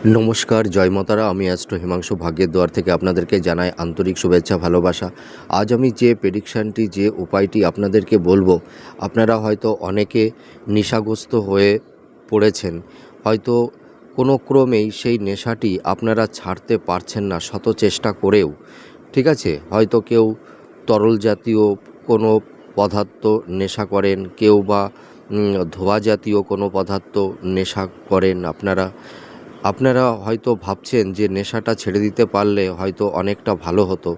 নমস্কার, জয় মাতারা। আমি অ্যাস্ট্রো হিমাংশু ভাগ্যের দুয়ার থেকে আপনাদেরকে জানাই আন্তরিক শুভেচ্ছা, ভালোবাসা। আজ আমি যে প্রেডিকশানটি, যে উপায়টি আপনাদেরকে বলবো, আপনারা হয়তো অনেকে নেশাগ্রস্ত হয়ে পড়েছেন। হয়তো কোনো ক্রমেই সেই নেশাটি আপনারা ছাড়তে পারছেন না শত চেষ্টা করেও। ঠিক আছে, হয়তো কেউ তরল জাতীয় কোনো পদার্থ নেশা করেন, কেউ বা ধোঁয়া জাতীয় কোনো পদার্থ নেশা করেন। আপনারা হয়তো ভাবছেন যে নেশাটা ছেড়ে দিতে পারলে হয়তো অনেকটা ভালো হতো,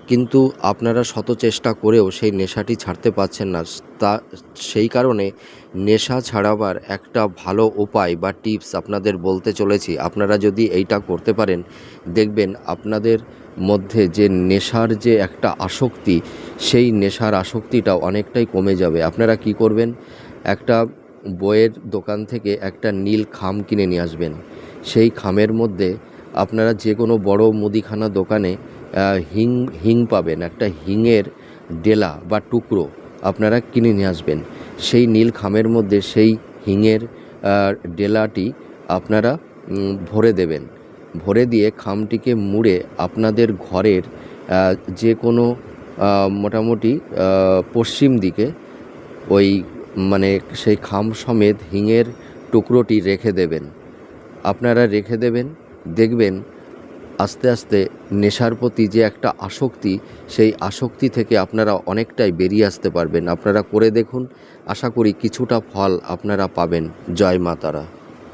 কিন্তু আপনারা শত চেষ্টা করেও সেই নেশাটি ছাড়তে পারছেন না। সেই কারণে নেশা ছাড়াবার একটা ভালো উপায় বা টিপস আপনাদের বলতে চলেছি। আপনারা যদি এইটা করতে পারেন, দেখবেন আপনাদের মধ্যে যে নেশার যে একটা আসক্তি, সেই নেশার আসক্তিটা অনেকটাই কমে যাবে। আপনারা কি করবেন, একটা বইয়ের দোকান থেকে একটা নীল খাম কিনে নিয়ে আসবেন। সেই খামের মধ্যে আপনারা যে কোনো বড় মুদিখানা দোকানে হিং পাবেন, একটা হিঙের ডেলা বা টুকরো আপনারা কিনে নিয়ে আসবেন। সেই নীল খামের মধ্যে সেই হিঙের ডেলাটি আপনারা ভরে দেবেন। ভরে দিয়ে খামটিকে মুড়ে আপনাদের ঘরের যে কোনো মোটামুটি পশ্চিম দিকে ওই মানে সেই খাম সমেত হিঙের টুকরোটি রেখে দেবেন। আপনারা রেখে দেবেন, দেখবেন আস্তে আস্তে নেশার প্রতি যে একটা আসক্তি, সেই আসক্তি থেকে আপনারা অনেকটাই বেরিয়ে আসতে পারবেন। আপনারা করে দেখুন, আশা করি কিছুটা ফল আপনারা পাবেন। জয় মা তারা।